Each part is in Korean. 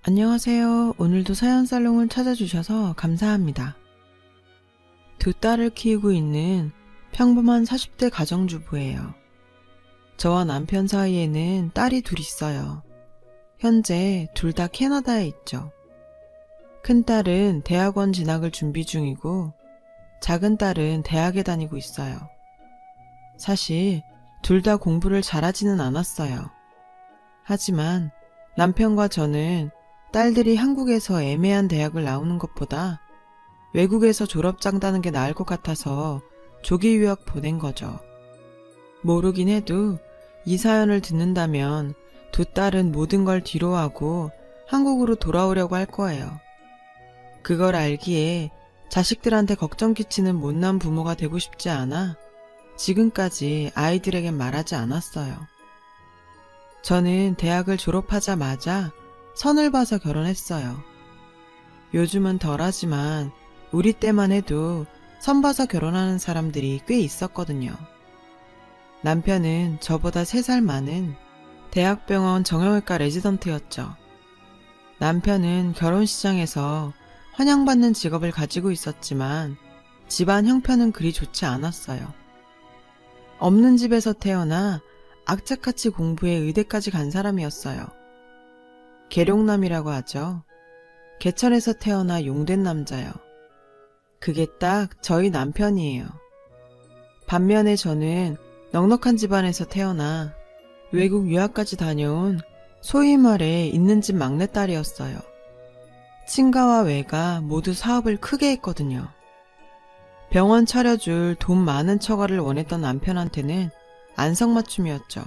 안녕하세요. 오늘도 사연살롱을 찾아주셔서 감사합니다. 두 딸을 키우고 있는 평범한 40대 가정주부예요. 저와 남편 사이에는 딸이 둘 있어요. 현재 둘 다 캐나다에 있죠. 큰 딸은 대학원 진학을 준비 중이고 작은 딸은 대학에 다니고 있어요. 사실 둘 다 공부를 잘하지는 않았어요. 하지만 남편과 저는 딸들이 한국에서 애매한 대학을 나오는 것보다 외국에서 졸업장 따는 게 나을 것 같아서 조기 유학 보낸 거죠. 모르긴 해도 이 사연을 듣는다면 두 딸은 모든 걸 뒤로하고 한국으로 돌아오려고 할 거예요. 그걸 알기에 자식들한테 걱정 끼치는 못난 부모가 되고 싶지 않아 지금까지 아이들에겐 말하지 않았어요. 저는 대학을 졸업하자마자 선을 봐서 결혼했어요. 요즘은 덜하지만 우리 때만 해도 선 봐서 결혼하는 사람들이 꽤 있었거든요. 남편은 저보다 3살 많은 대학병원 정형외과 레지던트였죠. 남편은 결혼시장에서 환영받는 직업을 가지고 있었지만 집안 형편은 그리 좋지 않았어요. 없는 집에서 태어나 악착같이 공부해 의대까지 간 사람이었어요. 계룡남이라고 하죠. 개천에서 태어나 용된 남자요. 그게 딱 저희 남편이에요. 반면에 저는 넉넉한 집안에서 태어나 외국 유학까지 다녀온 소위 말해 있는 집 막내딸이었어요. 친가와 외가 모두 사업을 크게 했거든요. 병원 차려줄 돈 많은 처가를 원했던 남편한테는 안성맞춤이었죠.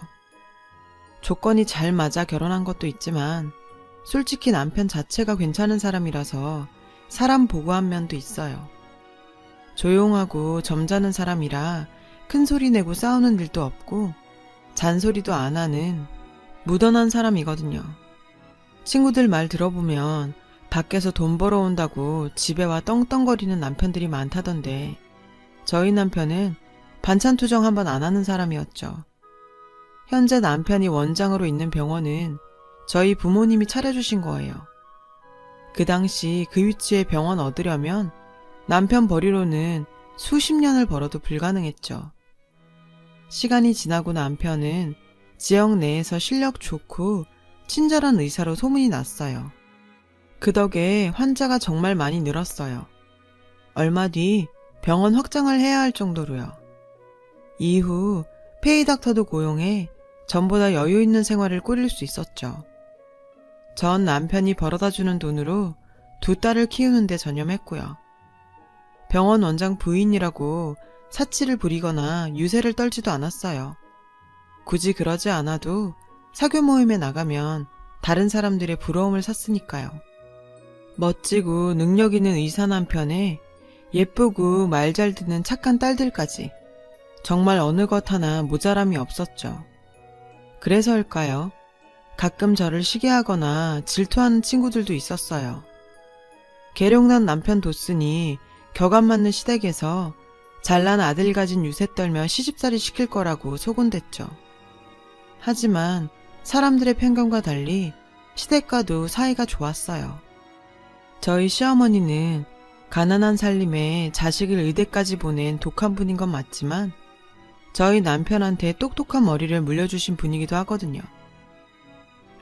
조건이 잘 맞아 결혼한 것도 있지만 솔직히 남편 자체가 괜찮은 사람이라서 사람 보고 한 면도 있어요. 조용하고 점잖은 사람이라 큰 소리 내고 싸우는 일도 없고 잔소리도 안 하는 무던한 사람이거든요. 친구들 말 들어보면 밖에서 돈 벌어온다고 집에 와 떵떵거리는 남편들이 많다던데 저희 남편은 반찬 투정 한번 안 하는 사람이었죠. 현재 남편이 원장으로 있는 병원은 저희 부모님이 차려주신 거예요. 그 당시 그 위치에 병원 얻으려면 남편 벌이로는 수십 년을 벌어도 불가능했죠. 시간이 지나고 남편은 지역 내에서 실력 좋고 친절한 의사로 소문이 났어요. 그 덕에 환자가 정말 많이 늘었어요. 얼마 뒤 병원 확장을 해야 할 정도로요. 이후 페이닥터도 고용해 전보다 여유 있는 생활을 꾸릴 수 있었죠. 전 남편이 벌어다주는 돈으로 두 딸을 키우는데 전념했고요. 병원 원장 부인이라고 사치를 부리거나 유세를 떨지도 않았어요. 굳이 그러지 않아도 사교 모임에 나가면 다른 사람들의 부러움을 샀으니까요. 멋지고 능력 있는 의사 남편에 예쁘고 말 잘 듣는 착한 딸들까지 정말 어느 것 하나 모자람이 없었죠. 그래서일까요? 가끔 저를 시기하거나 질투하는 친구들도 있었어요. 계룡난 남편 뒀으니 격안 맞는 시댁에서 잘난 아들 가진 유세 떨며 시집살이 시킬 거라고 소곤댔죠. 하지만 사람들의 편견과 달리 시댁과도 사이가 좋았어요. 저희 시어머니는 가난한 살림에 자식을 의대까지 보낸 독한 분인 건 맞지만 저희 남편한테 똑똑한 머리를 물려주신 분이기도 하거든요.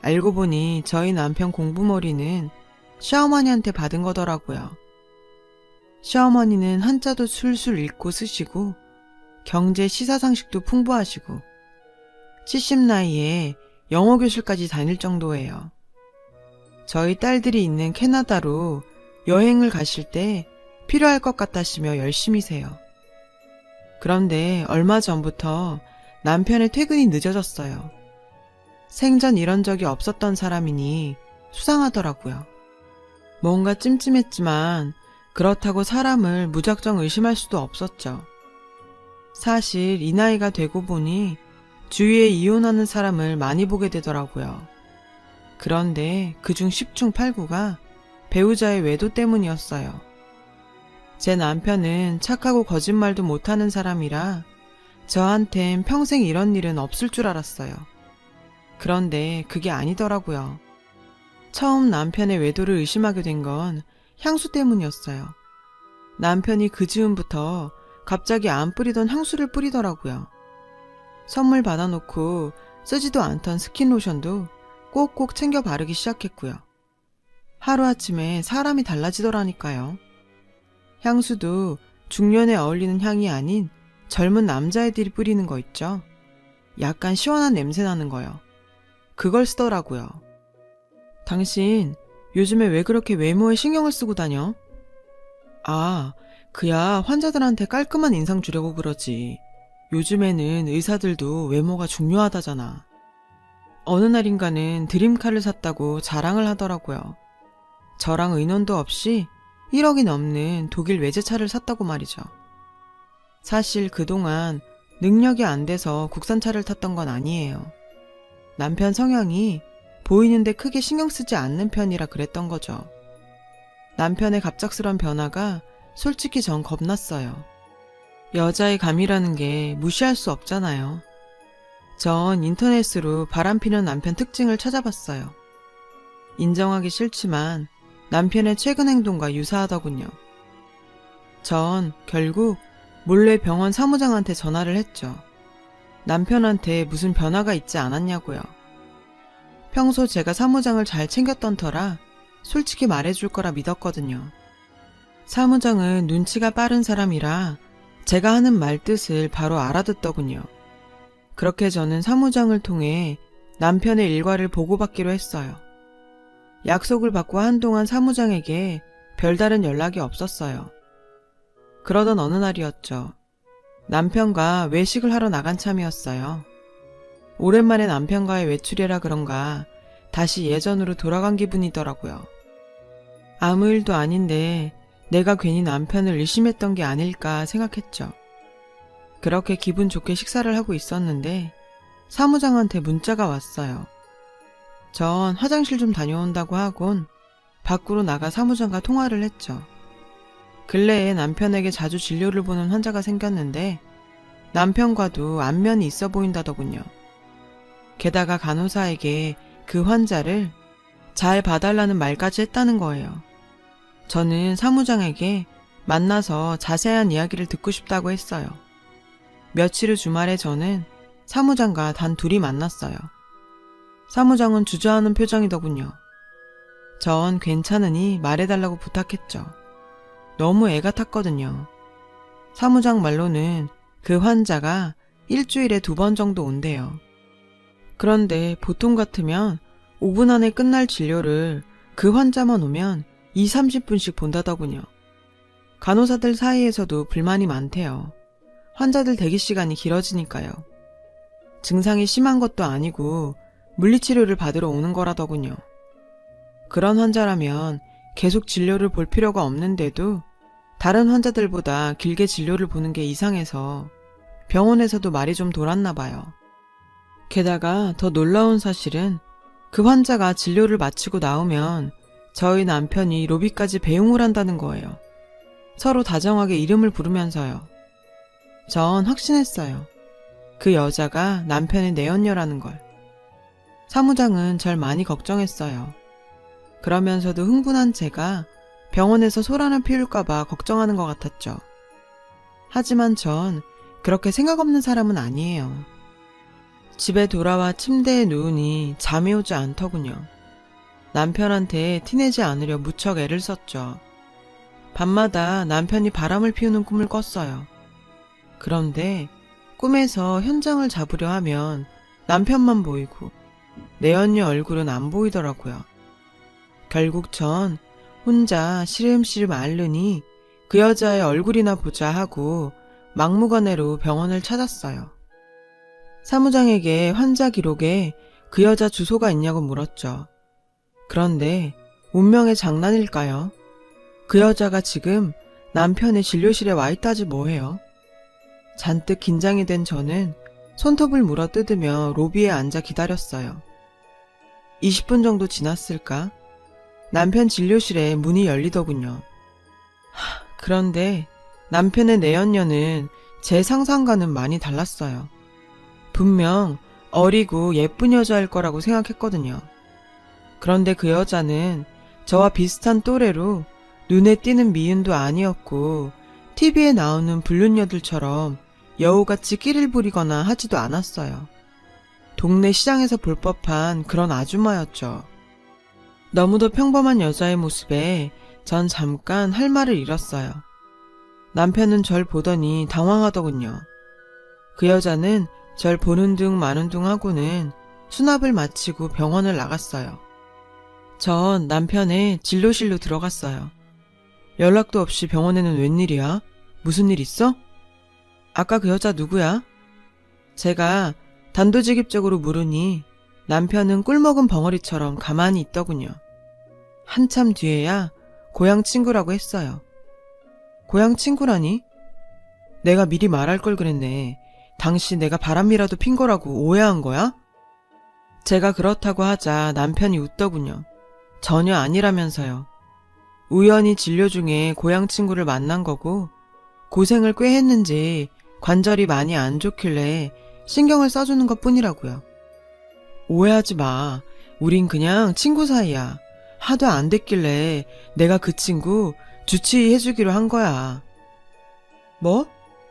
알고 보니 저희 남편 공부머리는 시어머니한테 받은 거더라고요. 시어머니는 한자도 술술 읽고 쓰시고 경제 시사상식도 풍부하시고 70 나이에 영어 교실까지 다닐 정도예요. 저희 딸들이 있는 캐나다로 여행을 가실 때 필요할 것 같다시며 열심히 세요. 그런데 얼마 전부터 남편의 퇴근이 늦어졌어요. 생전 이런 적이 없었던 사람이니 수상하더라고요. 뭔가 찜찜했지만 그렇다고 사람을 무작정 의심할 수도 없었죠. 사실 이 나이가 되고 보니 주위에 이혼하는 사람을 많이 보게 되더라고요. 그런데 그중 10중 8구가 배우자의 외도 때문이었어요. 제 남편은 착하고 거짓말도 못하는 사람이라 저한텐 평생 이런 일은 없을 줄 알았어요. 그런데 그게 아니더라고요. 처음 남편의 외도를 의심하게 된 건 향수 때문이었어요. 남편이 그 즈음부터 갑자기 안 뿌리던 향수를 뿌리더라고요. 선물 받아놓고 쓰지도 않던 스킨로션도 꼭꼭 챙겨 바르기 시작했고요. 하루아침에 사람이 달라지더라니까요. 향수도 중년에 어울리는 향이 아닌 젊은 남자애들이 뿌리는 거 있죠. 약간 시원한 냄새 나는 거요. 그걸 쓰더라고요. 당신 요즘에 왜 그렇게 외모에 신경을 쓰고 다녀? 아, 그야 환자들한테 깔끔한 인상 주려고 그러지. 요즘에는 의사들도 외모가 중요하다잖아. 어느 날인가는 드림카를 샀다고 자랑을 하더라고요. 저랑 의논도 없이 1억이 넘는 독일 외제차를 샀다고 말이죠. 사실 그동안 능력이 안 돼서 국산차를 탔던 건 아니에요. 남편 성향이 보이는데 크게 신경 쓰지 않는 편이라 그랬던 거죠. 남편의 갑작스런 변화가 솔직히 전 겁났어요. 여자의 감이라는 게 무시할 수 없잖아요. 전 인터넷으로 바람피는 남편 특징을 찾아봤어요. 인정하기 싫지만 남편의 최근 행동과 유사하더군요. 전 결국 몰래 병원 사무장한테 전화를 했죠. 남편한테 무슨 변화가 있지 않았냐고요. 평소 제가 사무장을 잘 챙겼던 터라 솔직히 말해줄 거라 믿었거든요. 사무장은 눈치가 빠른 사람이라 제가 하는 말 뜻을 바로 알아듣더군요. 그렇게 저는 사무장을 통해 남편의 일과를 보고받기로 했어요. 약속을 받고 한동안 사무장에게 별다른 연락이 없었어요. 그러던 어느 날이었죠. 남편과 외식을 하러 나간 참이었어요. 오랜만에 남편과의 외출이라 그런가 다시 예전으로 돌아간 기분이더라고요. 아무 일도 아닌데 내가 괜히 남편을 의심했던 게 아닐까 생각했죠. 그렇게 기분 좋게 식사를 하고 있었는데 사무장한테 문자가 왔어요. 전 화장실 좀 다녀온다고 하곤 밖으로 나가 사무장과 통화를 했죠. 근래에 남편에게 자주 진료를 보는 환자가 생겼는데 남편과도 안면이 있어 보인다더군요. 게다가 간호사에게 그 환자를 잘 봐달라는 말까지 했다는 거예요. 저는 사무장에게 만나서 자세한 이야기를 듣고 싶다고 했어요. 며칠 후 주말에 저는 사무장과 단 둘이 만났어요. 사무장은 주저하는 표정이더군요. 전 괜찮으니 말해달라고 부탁했죠. 너무 애가 탔거든요. 사무장 말로는 그 환자가 일주일에 2번 정도 온대요. 그런데 보통 같으면 5분 안에 끝날 진료를 그 환자만 오면 20-30분씩 본다더군요. 간호사들 사이에서도 불만이 많대요. 환자들 대기 시간이 길어지니까요. 증상이 심한 것도 아니고 물리치료를 받으러 오는 거라더군요. 그런 환자라면 계속 진료를 볼 필요가 없는데도 다른 환자들보다 길게 진료를 보는 게 이상해서 병원에서도 말이 좀 돌았나 봐요. 게다가 더 놀라운 사실은 그 환자가 진료를 마치고 나오면 저희 남편이 로비까지 배웅을 한다는 거예요. 서로 다정하게 이름을 부르면서요. 전 확신했어요. 그 여자가 남편의 내연녀라는 걸. 사무장은 절 많이 걱정했어요. 그러면서도 흥분한 제가 병원에서 소란을 피울까봐 걱정하는 것 같았죠. 하지만 전 그렇게 생각 없는 사람은 아니에요. 집에 돌아와 침대에 누우니 잠이 오지 않더군요. 남편한테 티내지 않으려 무척 애를 썼죠. 밤마다 남편이 바람을 피우는 꿈을 꿨어요. 그런데 꿈에서 현장을 잡으려 하면 남편만 보이고 내연녀 얼굴은 안 보이더라고요. 결국 전 혼자 시름시름 앓으니 그 여자의 얼굴이나 보자 하고 막무가내로 병원을 찾았어요. 사무장에게 환자 기록에 그 여자 주소가 있냐고 물었죠. 그런데 운명의 장난일까요? 그 여자가 지금 남편의 진료실에 와 있다지 뭐해요. 잔뜩 긴장이 된 저는 손톱을 물어뜯으며 로비에 앉아 기다렸어요. 20분 정도 지났을까? 남편 진료실에 문이 열리더군요. 그런데 남편의 내연녀는 제 상상과는 많이 달랐어요. 분명 어리고 예쁜 여자일 거라고 생각했거든요. 그런데 그 여자는 저와 비슷한 또래로 눈에 띄는 미인도 아니었고 TV에 나오는 불륜녀들처럼 여우같이 끼를 부리거나 하지도 않았어요. 동네 시장에서 볼 법한 그런 아줌마였죠. 너무도 평범한 여자의 모습에 전 잠깐 할 말을 잃었어요. 남편은 절 보더니 당황하더군요. 그 여자는 절 보는 둥 마는 둥 하고는 수납을 마치고 병원을 나갔어요. 전 남편의 진료실로 들어갔어요. 연락도 없이 병원에는 웬일이야? 무슨 일 있어? 아까 그 여자 누구야? 제가 단도직입적으로 물으니 남편은 꿀먹은 벙어리처럼 가만히 있더군요. 한참 뒤에야 고향 친구라고 했어요. 고향 친구라니? 내가 미리 말할 걸 그랬네. 당시 내가 바람이라도 핀 거라고 오해한 거야? 제가 그렇다고 하자 남편이 웃더군요. 전혀 아니라면서요. 우연히 진료 중에 고향 친구를 만난 거고 고생을 꽤 했는지 관절이 많이 안 좋길래 신경을 써주는 것 뿐이라고요. 오해하지 마. 우린 그냥 친구 사이야. 하도 안 됐길래 내가 그 친구 주치의해주기로 한 거야. 뭐?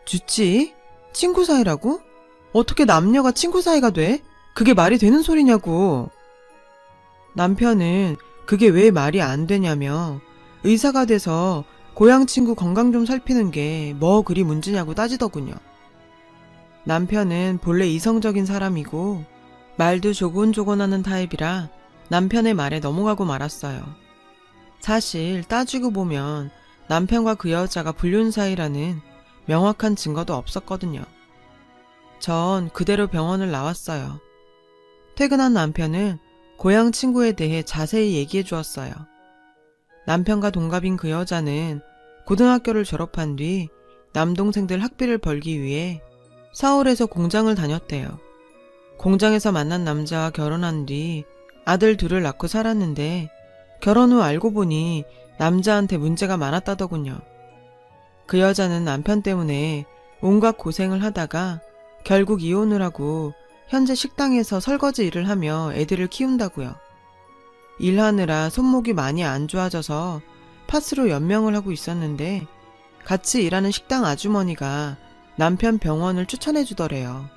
주치의? 친구 사이라고? 어떻게 남녀가 친구 사이가 돼? 그게 말이 되는 소리냐고. 남편은 그게 왜 말이 안 되냐며 의사가 돼서 고향 친구 건강 좀 살피는 게 뭐 그리 문제냐고 따지더군요. 남편은 본래 이성적인 사람이고 말도 조곤조곤하는 타입이라 남편의 말에 넘어가고 말았어요. 사실 따지고 보면 남편과 그 여자가 불륜 사이라는 명확한 증거도 없었거든요. 전 그대로 병원을 나왔어요. 퇴근한 남편은 고향 친구에 대해 자세히 얘기해 주었어요. 남편과 동갑인 그 여자는 고등학교를 졸업한 뒤 남동생들 학비를 벌기 위해 서울에서 공장을 다녔대요. 공장에서 만난 남자와 결혼한 뒤 아들 둘을 낳고 살았는데 결혼 후 알고 보니 남자한테 문제가 많았다더군요. 그 여자는 남편 때문에 온갖 고생을 하다가 결국 이혼을 하고 현재 식당에서 설거지 일을 하며 애들을 키운다고요. 일하느라 손목이 많이 안 좋아져서 파스로 연명을 하고 있었는데 같이 일하는 식당 아주머니가 남편 병원을 추천해 주더래요.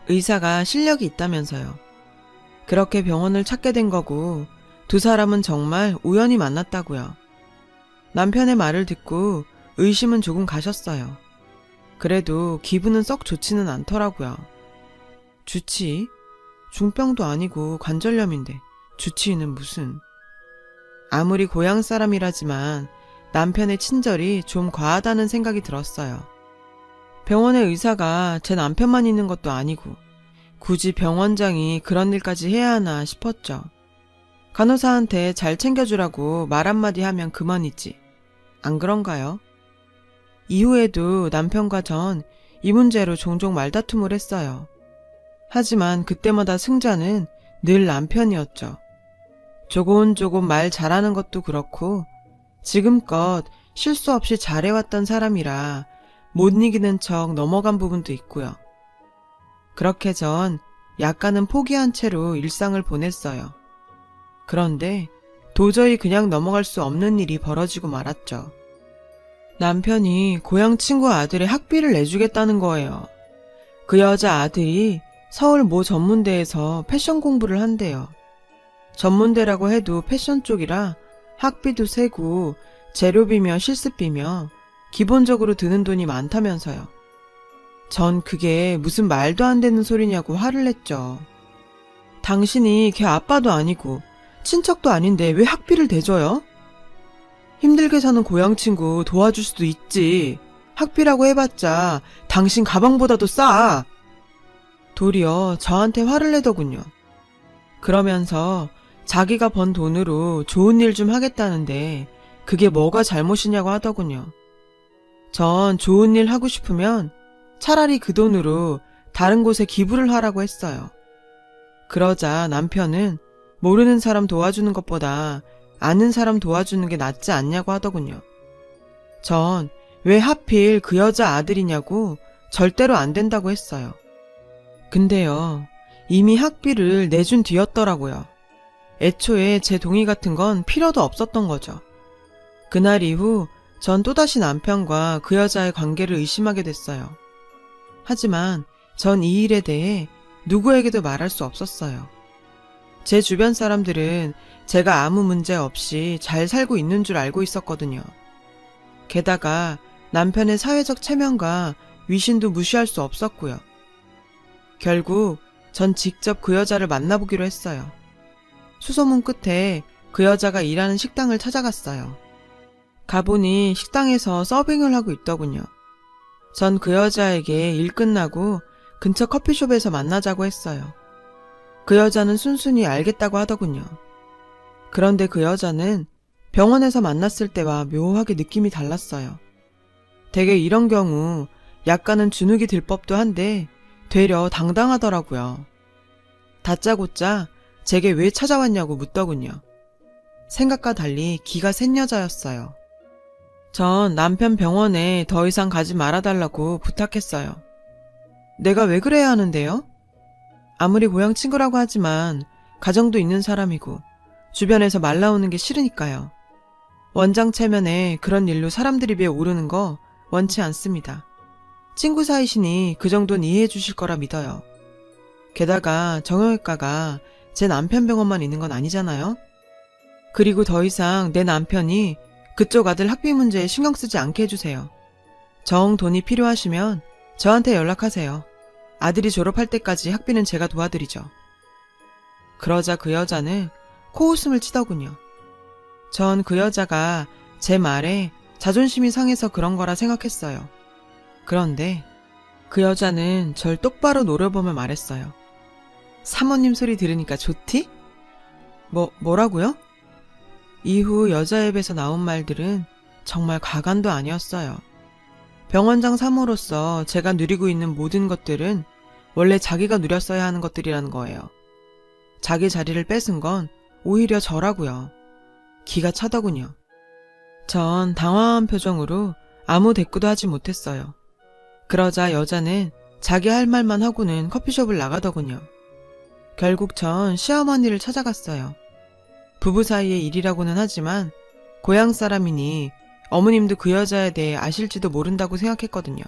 의사가 실력이 있다면서요. 그렇게 병원을 찾게 된 거고 두 사람은 정말 우연히 만났다고요. 남편의 말을 듣고 의심은 조금 가셨어요. 그래도 기분은 썩 좋지는 않더라고요. 주치의? 중병도 아니고 관절염인데 주치의는 무슨. 아무리 고향 사람이라지만 남편의 친절이 좀 과하다는 생각이 들었어요. 병원의 의사가 제 남편만 있는 것도 아니고 굳이 병원장이 그런 일까지 해야 하나 싶었죠. 간호사한테 잘 챙겨주라고 말 한마디 하면 그만이지. 안 그런가요? 이후에도 남편과 전 이 문제로 종종 말다툼을 했어요. 하지만 그때마다 승자는 늘 남편이었죠. 조곤조곤 말 잘하는 것도 그렇고 지금껏 실수 없이 잘해왔던 사람이라 못 이기는 척 넘어간 부분도 있고요. 그렇게 전 약간은 포기한 채로 일상을 보냈어요. 그런데 도저히 그냥 넘어갈 수 없는 일이 벌어지고 말았죠. 남편이 고향 친구 아들의 학비를 내주겠다는 거예요. 그 여자 아들이 서울 모 전문대에서 패션 공부를 한대요. 전문대라고 해도 패션 쪽이라 학비도 세고 재료비며 실습비며 기본적으로 드는 돈이 많다면서요. 전 그게 무슨 말도 안 되는 소리냐고 화를 냈죠. 당신이 걔 아빠도 아니고 친척도 아닌데 왜 학비를 대줘요? 힘들게 사는 고향 친구 도와줄 수도 있지. 학비라고 해봤자 당신 가방보다도 싸. 도리어 저한테 화를 내더군요. 그러면서 자기가 번 돈으로 좋은 일 좀 하겠다는데 그게 뭐가 잘못이냐고 하더군요. 전 좋은 일 하고 싶으면 차라리 그 돈으로 다른 곳에 기부를 하라고 했어요. 그러자 남편은 모르는 사람 도와주는 것보다 아는 사람 도와주는 게 낫지 않냐고 하더군요. 전 왜 하필 그 여자 아들이냐고 절대로 안 된다고 했어요. 근데요, 이미 학비를 내준 뒤였더라고요. 애초에 제 동의 같은 건 필요도 없었던 거죠. 그날 이후 전 또다시 남편과 그 여자의 관계를 의심하게 됐어요. 하지만 전 이 일에 대해 누구에게도 말할 수 없었어요. 제 주변 사람들은 제가 아무 문제 없이 잘 살고 있는 줄 알고 있었거든요. 게다가 남편의 사회적 체면과 위신도 무시할 수 없었고요. 결국 전 직접 그 여자를 만나보기로 했어요. 수소문 끝에 그 여자가 일하는 식당을 찾아갔어요. 가보니 식당에서 서빙을 하고 있더군요. 전 그 여자에게 일 끝나고 근처 커피숍에서 만나자고 했어요. 그 여자는 순순히 알겠다고 하더군요. 그런데 그 여자는 병원에서 만났을 때와 묘하게 느낌이 달랐어요. 되게 이런 경우 약간은 주눅이 들 법도 한데 되려 당당하더라고요. 다짜고짜 제게 왜 찾아왔냐고 묻더군요. 생각과 달리 기가 센 여자였어요. 전 남편 병원에 더 이상 가지 말아달라고 부탁했어요. 내가 왜 그래야 하는데요? 아무리 고향 친구라고 하지만 가정도 있는 사람이고 주변에서 말 나오는 게 싫으니까요. 원장 체면에 그런 일로 사람들 입에 오르는 거 원치 않습니다. 친구 사이시니 그 정도는 이해해 주실 거라 믿어요. 게다가 정형외과가 제 남편 병원만 있는 건 아니잖아요. 그리고 더 이상 내 남편이 그쪽 아들 학비 문제에 신경 쓰지 않게 해주세요. 정 돈이 필요하시면 저한테 연락하세요. 아들이 졸업할 때까지 학비는 제가 도와드리죠. 그러자 그 여자는 코웃음을 치더군요. 전 그 여자가 제 말에 자존심이 상해서 그런 거라 생각했어요. 그런데 그 여자는 절 똑바로 노려보며 말했어요. 사모님 소리 들으니까 좋디? 뭐라고요? 이후 여자 입에서 나온 말들은 정말 가관도 아니었어요. 병원장 사모로서 제가 누리고 있는 모든 것들은 원래 자기가 누렸어야 하는 것들이라는 거예요. 자기 자리를 뺏은 건 오히려 저라고요. 기가 차더군요. 전 당황한 표정으로 아무 대꾸도 하지 못했어요. 그러자 여자는 자기 할 말만 하고는 커피숍을 나가더군요. 결국 전 시어머니를 찾아갔어요. 부부 사이의 일이라고는 하지만 고향 사람이니 어머님도 그 여자에 대해 아실지도 모른다고 생각했거든요.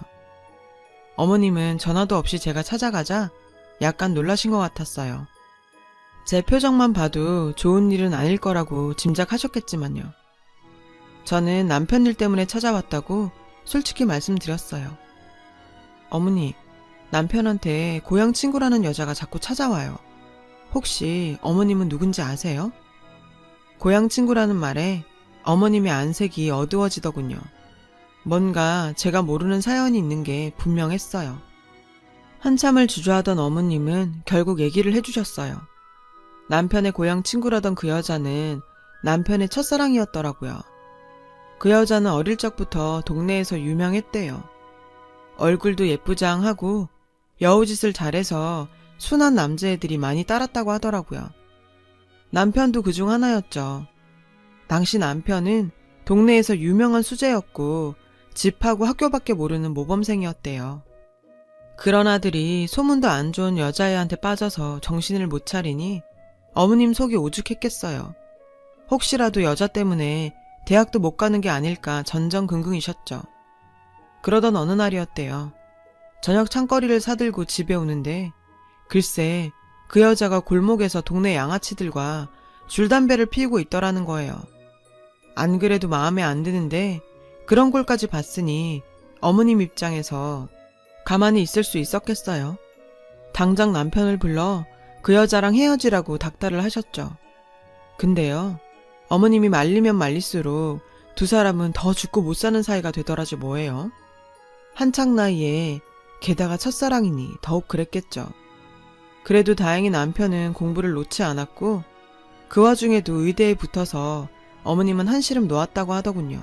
어머님은 전화도 없이 제가 찾아가자 약간 놀라신 것 같았어요. 제 표정만 봐도 좋은 일은 아닐 거라고 짐작하셨겠지만요. 저는 남편 일 때문에 찾아왔다고 솔직히 말씀드렸어요. 어머니, 남편한테 고향 친구라는 여자가 자꾸 찾아와요. 혹시 어머님은 누군지 아세요? 고향 친구라는 말에 어머님의 안색이 어두워지더군요. 뭔가 제가 모르는 사연이 있는 게 분명했어요. 한참을 주저하던 어머님은 결국 얘기를 해주셨어요. 남편의 고향 친구라던 그 여자는 남편의 첫사랑이었더라고요. 그 여자는 어릴 적부터 동네에서 유명했대요. 얼굴도 예쁘장하고 여우짓을 잘해서 순한 남자애들이 많이 따랐다고 하더라고요. 남편도 그중 하나였죠. 당시 남편은 동네에서 유명한 수재였고 집하고 학교밖에 모르는 모범생이었대요. 그런 아들이 소문도 안 좋은 여자애한테 빠져서 정신을 못 차리니 어머님 속이 오죽했겠어요. 혹시라도 여자 때문에 대학도 못 가는 게 아닐까 전전긍긍이셨죠. 그러던 어느 날이었대요. 저녁 창거리를 사들고 집에 오는데 글쎄 그 여자가 골목에서 동네 양아치들과 줄담배를 피우고 있더라는 거예요. 안 그래도 마음에 안 드는데 그런 꼴까지 봤으니 어머님 입장에서 가만히 있을 수 있었겠어요. 당장 남편을 불러 그 여자랑 헤어지라고 닥달을 하셨죠. 근데요, 어머님이 말리면 말릴수록 두 사람은 더 죽고 못 사는 사이가 되더라지 뭐예요. 한창 나이에 게다가 첫사랑이니 더욱 그랬겠죠. 그래도 다행히 남편은 공부를 놓지 않았고 그 와중에도 의대에 붙어서 어머님은 한시름 놓았다고 하더군요.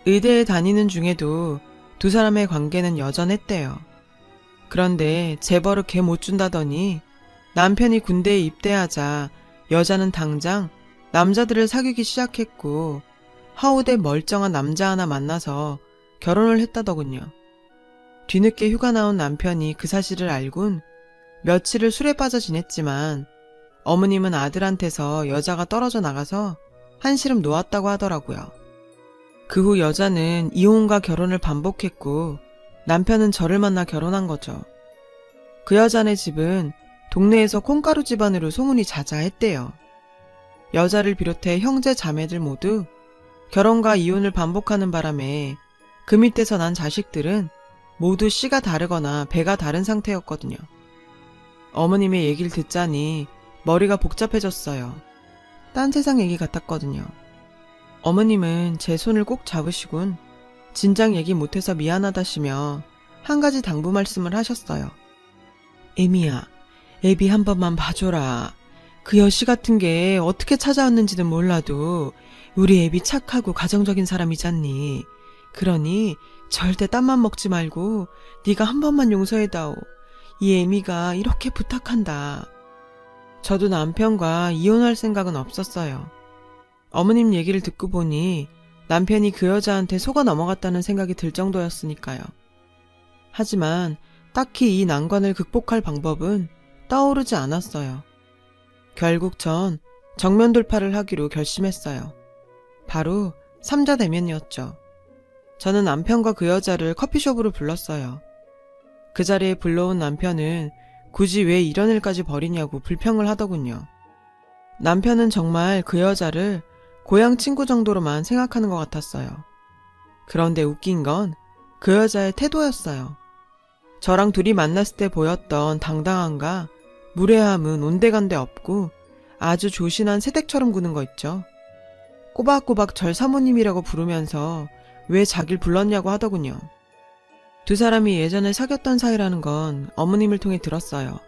의대에 다니는 중에도 두 사람의 관계는 여전했대요. 그런데 재벌을 개 못 준다더니 남편이 군대에 입대하자 여자는 당장 남자들을 사귀기 시작했고 하우대 멀쩡한 남자 하나 만나서 결혼을 했다더군요. 뒤늦게 휴가 나온 남편이 그 사실을 알곤 며칠을 술에 빠져 지냈지만 어머님은 아들한테서 여자가 떨어져 나가서 한시름 놓았다고 하더라고요. 그 후 여자는 이혼과 결혼을 반복했고 남편은 저를 만나 결혼한 거죠. 그 여자네 집은 동네에서 콩가루 집안으로 소문이 자자했대요. 여자를 비롯해 형제 자매들 모두 결혼과 이혼을 반복하는 바람에 그 밑에서 난 자식들은 모두 씨가 다르거나 배가 다른 상태였거든요. 어머님의 얘기를 듣자니 머리가 복잡해졌어요. 딴 세상 얘기 같았거든요. 어머님은 제 손을 꼭 잡으시곤 진작 얘기 못해서 미안하다시며 한 가지 당부 말씀을 하셨어요. 애미야, 애비 한 번만 봐줘라. 그 여시 같은 게 어떻게 찾아왔는지는 몰라도 우리 애비 착하고 가정적인 사람이잖니. 그러니 절대 땀만 먹지 말고 네가 한 번만 용서해다오. 이 애미가 이렇게 부탁한다. 저도 남편과 이혼할 생각은 없었어요. 어머님 얘기를 듣고 보니 남편이 그 여자한테 속아 넘어갔다는 생각이 들 정도였으니까요. 하지만 딱히 이 난관을 극복할 방법은 떠오르지 않았어요. 결국 전 정면 돌파를 하기로 결심했어요. 바로 삼자 대면이었죠. 저는 남편과 그 여자를 커피숍으로 불렀어요. 그 자리에 불러온 남편은 굳이 왜 이런 일까지 벌이냐고 불평을 하더군요. 남편은 정말 그 여자를 고향 친구 정도로만 생각하는 것 같았어요. 그런데 웃긴 건 그 여자의 태도였어요. 저랑 둘이 만났을 때 보였던 당당함과 무례함은 온데간데 없고 아주 조신한 새댁처럼 구는 거 있죠. 꼬박꼬박 절 사모님이라고 부르면서 왜 자길 불렀냐고 하더군요. 두 사람이 예전에 사귀었던 사이라는 건 어머님을 통해 들었어요.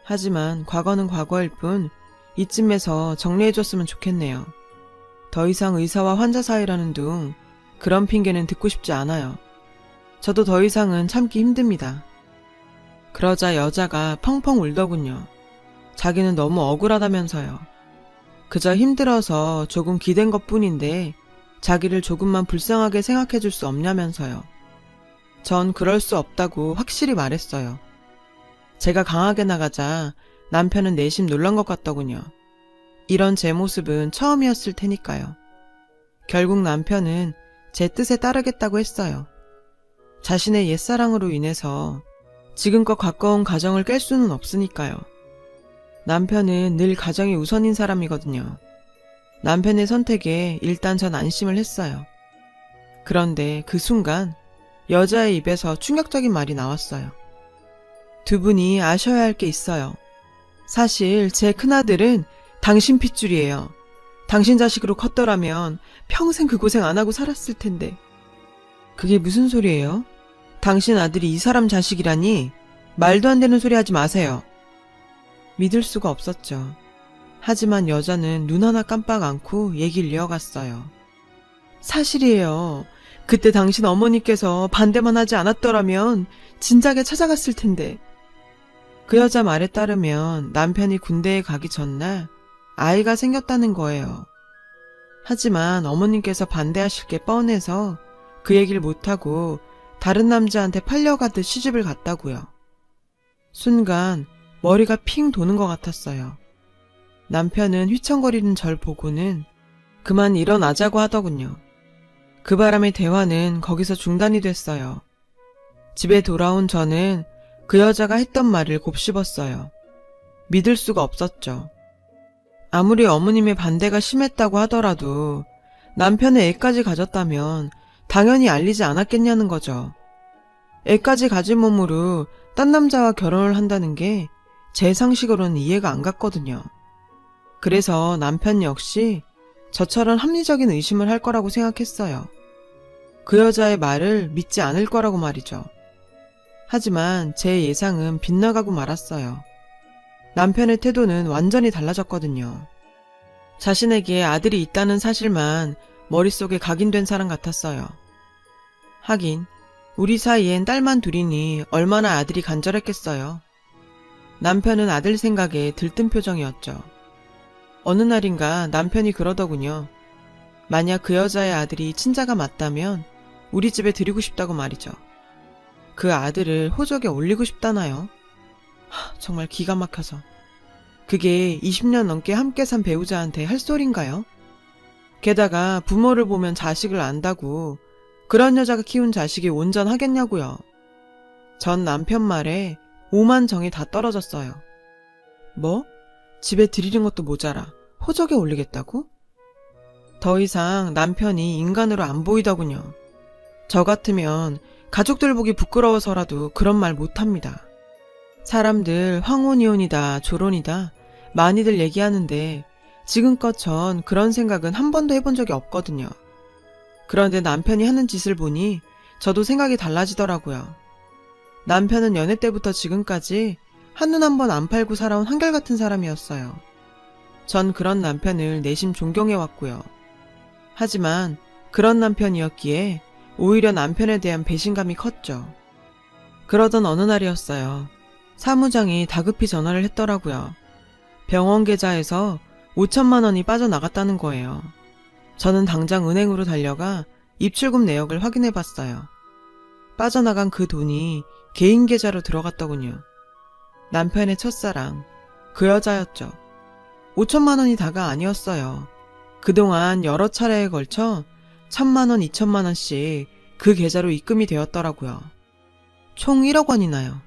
하지만 과거는 과거일 뿐 이쯤에서 정리해줬으면 좋겠네요. 더 이상 의사와 환자 사이라는 둥 그런 핑계는 듣고 싶지 않아요. 저도 더 이상은 참기 힘듭니다. 그러자 여자가 펑펑 울더군요. 자기는 너무 억울하다면서요. 그저 힘들어서 조금 기댄 것뿐인데 자기를 조금만 불쌍하게 생각해줄 수 없냐면서요. 전 그럴 수 없다고 확실히 말했어요. 제가 강하게 나가자 남편은 내심 놀란 것 같더군요. 이런 제 모습은 처음이었을 테니까요. 결국 남편은 제 뜻에 따르겠다고 했어요. 자신의 옛사랑으로 인해서 지금껏 가까운 가정을 깰 수는 없으니까요. 남편은 늘 가정이 우선인 사람이거든요. 남편의 선택에 일단 전 안심을 했어요. 그런데 그 순간 여자의 입에서 충격적인 말이 나왔어요. 두 분이 아셔야 할 게 있어요. 사실 제 큰아들은 당신 핏줄이에요. 당신 자식으로 컸더라면 평생 그 고생 안 하고 살았을 텐데. 그게 무슨 소리예요? 당신 아들이 이 사람 자식이라니? 말도 안 되는 소리 하지 마세요. 믿을 수가 없었죠. 하지만 여자는 눈 하나 깜빡 않고 얘기를 이어갔어요. 사실이에요. 그때 당신 어머니께서 반대만 하지 않았더라면 진작에 찾아갔을 텐데. 그 여자 말에 따르면 남편이 군대에 가기 전날 아이가 생겼다는 거예요. 하지만 어머님께서 반대하실 게 뻔해서 그 얘기를 못하고 다른 남자한테 팔려가듯 시집을 갔다고요. 순간 머리가 핑 도는 것 같았어요. 남편은 휘청거리는 절 보고는 그만 일어나자고 하더군요. 그 바람에 대화는 거기서 중단이 됐어요. 집에 돌아온 저는 그 여자가 했던 말을 곱씹었어요. 믿을 수가 없었죠. 아무리 어머님의 반대가 심했다고 하더라도 남편의 애까지 가졌다면 당연히 알리지 않았겠냐는 거죠. 애까지 가진 몸으로 딴 남자와 결혼을 한다는 게 제 상식으로는 이해가 안 갔거든요. 그래서 남편 역시 저처럼 합리적인 의심을 할 거라고 생각했어요. 그 여자의 말을 믿지 않을 거라고 말이죠. 하지만 제 예상은 빗나가고 말았어요. 남편의 태도는 완전히 달라졌거든요. 자신에게 아들이 있다는 사실만 머릿속에 각인된 사람 같았어요. 하긴 우리 사이엔 딸만 둘이니 얼마나 아들이 간절했겠어요. 남편은 아들 생각에 들뜬 표정이었죠. 어느 날인가 남편이 그러더군요. 만약 그 여자의 아들이 친자가 맞다면 우리 집에 드리고 싶다고 말이죠. 그 아들을 호적에 올리고 싶다나요? 정말 기가 막혀서. 그게 20년 넘게 함께 산 배우자한테 할 소린가요? 게다가 부모를 보면 자식을 안다고 그런 여자가 키운 자식이 온전하겠냐고요. 전 남편 말에 오만 정이 다 떨어졌어요. 뭐? 집에 들이는 것도 모자라 호적에 올리겠다고? 더 이상 남편이 인간으로 안 보이더군요. 저 같으면 가족들 보기 부끄러워서라도 그런 말 못합니다. 사람들 황혼이혼이다 조론이다 많이들 얘기하는데 지금껏 전 그런 생각은 한 번도 해본 적이 없거든요. 그런데 남편이 하는 짓을 보니 저도 생각이 달라지더라고요. 남편은 연애 때부터 지금까지 한눈 한 번 안 팔고 살아온 한결같은 사람이었어요. 전 그런 남편을 내심 존경해왔고요. 하지만 그런 남편이었기에 오히려 남편에 대한 배신감이 컸죠. 그러던 어느 날이었어요. 사무장이 다급히 전화를 했더라고요. 병원 계좌에서 5천만 원이 빠져나갔다는 거예요. 저는 당장 은행으로 달려가 입출금 내역을 확인해 봤어요. 빠져나간 그 돈이 개인 계좌로 들어갔더군요. 남편의 첫사랑, 그 여자였죠. 5천만 원이 다가 아니었어요. 그동안 여러 차례에 걸쳐 1,000만 원, 2천만 원씩 그 계좌로 입금이 되었더라고요. 총 1억 원이나요.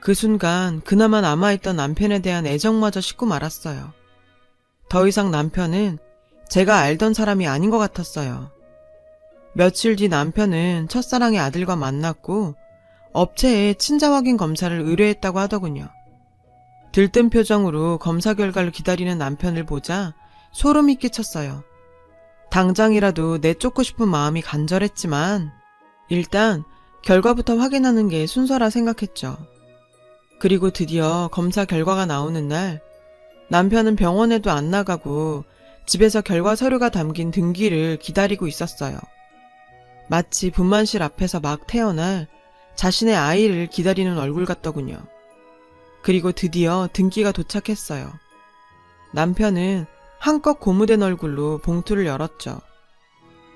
그 순간 그나마 남아있던 남편에 대한 애정마저 식고 말았어요. 더 이상 남편은 제가 알던 사람이 아닌 것 같았어요. 며칠 뒤 남편은 첫사랑의 아들과 만났고 업체에 친자 확인 검사를 의뢰했다고 하더군요. 들뜬 표정으로 검사 결과를 기다리는 남편을 보자 소름이 끼쳤어요. 당장이라도 내쫓고 싶은 마음이 간절했지만 일단 결과부터 확인하는 게 순서라 생각했죠. 그리고 드디어 검사 결과가 나오는 날 남편은 병원에도 안 나가고 집에서 결과 서류가 담긴 등기를 기다리고 있었어요. 마치 분만실 앞에서 막 태어날 자신의 아이를 기다리는 얼굴 같더군요. 그리고 드디어 등기가 도착했어요. 남편은 한껏 고무된 얼굴로 봉투를 열었죠.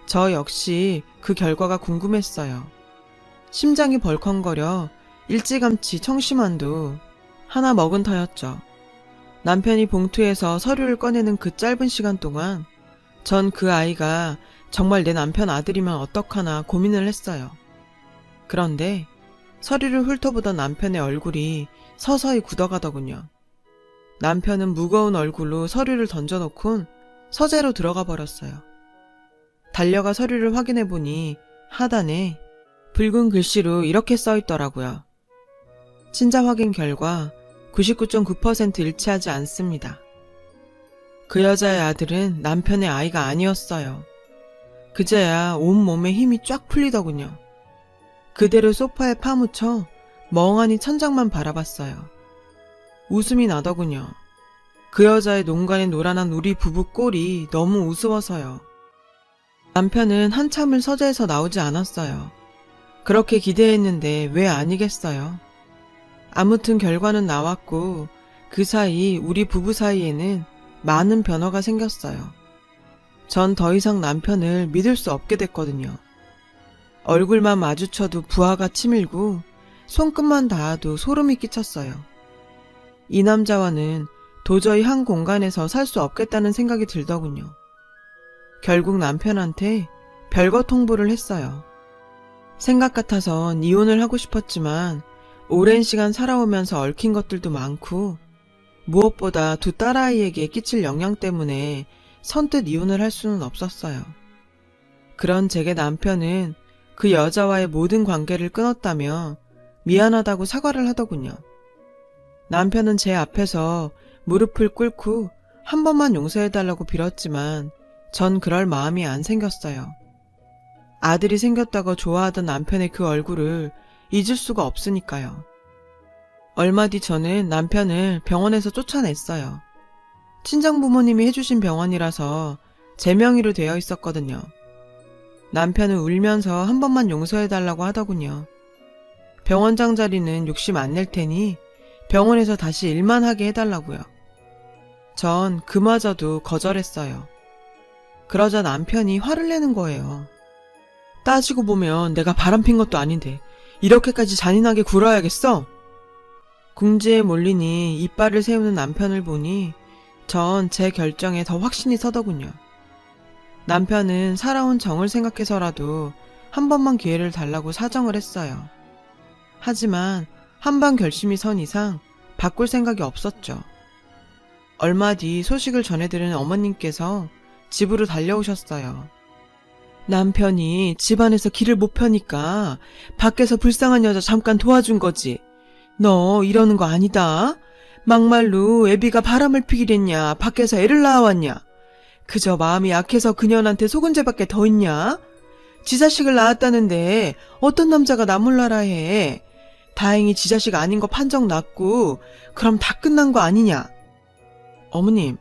저 역시 그 결과가 궁금했어요. 심장이 벌컹거려 일찌감치 청심환도 하나 먹은 터였죠. 남편이 봉투에서 서류를 꺼내는 그 짧은 시간 동안 전 그 아이가 정말 내 남편 아들이면 어떡하나 고민을 했어요. 그런데 서류를 훑어보던 남편의 얼굴이 서서히 굳어가더군요. 남편은 무거운 얼굴로 서류를 던져놓곤 서재로 들어가 버렸어요. 달려가 서류를 확인해보니 하단에 붉은 글씨로 이렇게 써있더라고요. 친자 확인 결과 99.9% 일치하지 않습니다. 그 여자의 아들은 남편의 아이가 아니었어요. 그제야 온몸에 힘이 쫙 풀리더군요. 그대로 소파에 파묻혀 멍하니 천장만 바라봤어요. 웃음이 나더군요. 그 여자의 농간에 노란한 우리 부부 꼴이 너무 우스워서요. 남편은 한참을 서재에서 나오지 않았어요. 그렇게 기대했는데 왜 아니겠어요. 아무튼 결과는 나왔고 그 사이 우리 부부 사이에는 많은 변화가 생겼어요. 전 더 이상 남편을 믿을 수 없게 됐거든요. 얼굴만 마주쳐도 부하가 치밀고 손끝만 닿아도 소름이 끼쳤어요. 이 남자와는 도저히 한 공간에서 살 수 없겠다는 생각이 들더군요. 결국 남편한테 별거 통보를 했어요. 생각 같아선 이혼을 하고 싶었지만 오랜 시간 살아오면서 얽힌 것들도 많고 무엇보다 두 딸아이에게 끼칠 영향 때문에 선뜻 이혼을 할 수는 없었어요. 그런 제게 남편은 그 여자와의 모든 관계를 끊었다며 미안하다고 사과를 하더군요. 남편은 제 앞에서 무릎을 꿇고 한 번만 용서해달라고 빌었지만 전 그럴 마음이 안 생겼어요. 아들이 생겼다고 좋아하던 남편의 그 얼굴을 잊을 수가 없으니까요. 얼마 뒤 저는 남편을 병원에서 쫓아냈어요. 친정 부모님이 해주신 병원이라서 제 명의로 되어 있었거든요. 남편은 울면서 한 번만 용서해달라고 하더군요. 병원장 자리는 욕심 안 낼 테니 병원에서 다시 일만 하게 해달라고요. 전 그마저도 거절했어요. 그러자 남편이 화를 내는 거예요. 따지고 보면 내가 바람핀 것도 아닌데 이렇게까지 잔인하게 굴어야겠어? 궁지에 몰리니 이빨을 세우는 남편을 보니 전 제 결정에 더 확신이 서더군요. 남편은 살아온 정을 생각해서라도 한 번만 기회를 달라고 사정을 했어요. 하지만 한번 결심이 선 이상 바꿀 생각이 없었죠. 얼마 뒤 소식을 전해들은 어머님께서 집으로 달려오셨어요. 남편이 집안에서 길을 못 펴니까 밖에서 불쌍한 여자 잠깐 도와준 거지. 너 이러는 거 아니다. 막말로 애비가 바람을 피기랬냐, 밖에서 애를 낳아왔냐. 그저 마음이 약해서 그년한테 속은 죄밖에 더 있냐? 지 자식을 낳았다는데 어떤 남자가 나 몰라라 해. 다행히 지 자식 아닌 거 판정 났고 그럼 다 끝난 거 아니냐? 어머님,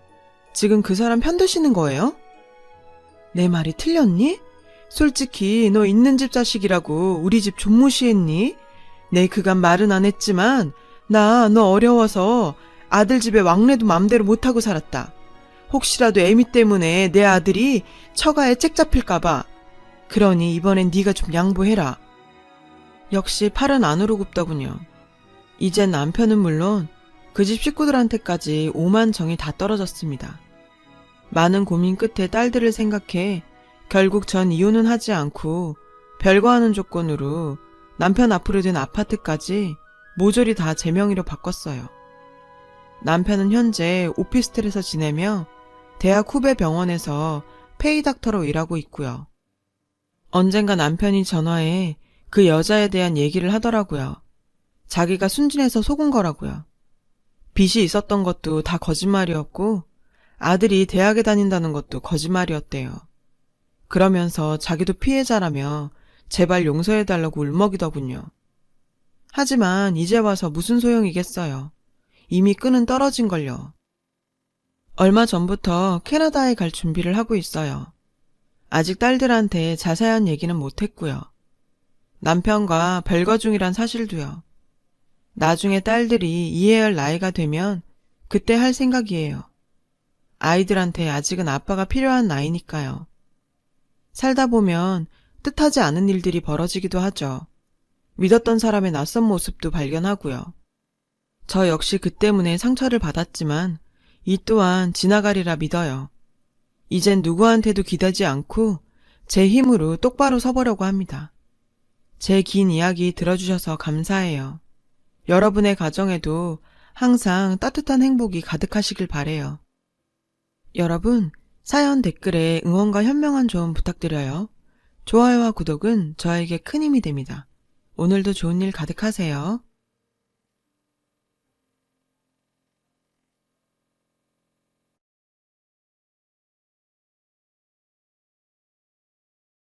지금 그 사람 편드시는 거예요? 내 말이 틀렸니? 솔직히 너 있는 집 자식이라고 우리 집 존무시했니? 내 그간 말은 안 했지만 나 너 어려워서 아들 집에 왕래도 맘대로 못하고 살았다. 혹시라도 애미 때문에 내 아들이 처가에 책 잡힐까봐. 그러니 이번엔 네가 좀 양보해라. 역시 팔은 안으로 굽더군요. 이젠 남편은 물론 그 집 식구들한테까지 오만 정이 다 떨어졌습니다. 많은 고민 끝에 딸들을 생각해 결국 전 이혼은 하지 않고 별거 하는 조건으로 남편 앞으로 된 아파트까지 모조리 다 제 명의로 바꿨어요. 남편은 현재 오피스텔에서 지내며 대학 후배 병원에서 페이닥터로 일하고 있고요. 언젠가 남편이 전화해 그 여자에 대한 얘기를 하더라고요. 자기가 순진해서 속은 거라고요. 빚이 있었던 것도 다 거짓말이었고 아들이 대학에 다닌다는 것도 거짓말이었대요. 그러면서 자기도 피해자라며 제발 용서해달라고 울먹이더군요. 하지만 이제 와서 무슨 소용이겠어요. 이미 끈은 떨어진걸요. 얼마 전부터 캐나다에 갈 준비를 하고 있어요. 아직 딸들한테 자세한 얘기는 못했고요. 남편과 별거 중이란 사실도요. 나중에 딸들이 이해할 나이가 되면 그때 할 생각이에요. 아이들한테 아직은 아빠가 필요한 나이니까요. 살다 보면 뜻하지 않은 일들이 벌어지기도 하죠. 믿었던 사람의 낯선 모습도 발견하고요. 저 역시 그 때문에 상처를 받았지만 이 또한 지나가리라 믿어요. 이젠 누구한테도 기대지 않고 제 힘으로 똑바로 서보려고 합니다. 제 긴 이야기 들어주셔서 감사해요. 여러분의 가정에도 항상 따뜻한 행복이 가득하시길 바래요. 여러분, 사연 댓글에 응원과 현명한 조언 부탁드려요. 좋아요와 구독은 저에게 큰 힘이 됩니다. 오늘도 좋은 일 가득하세요.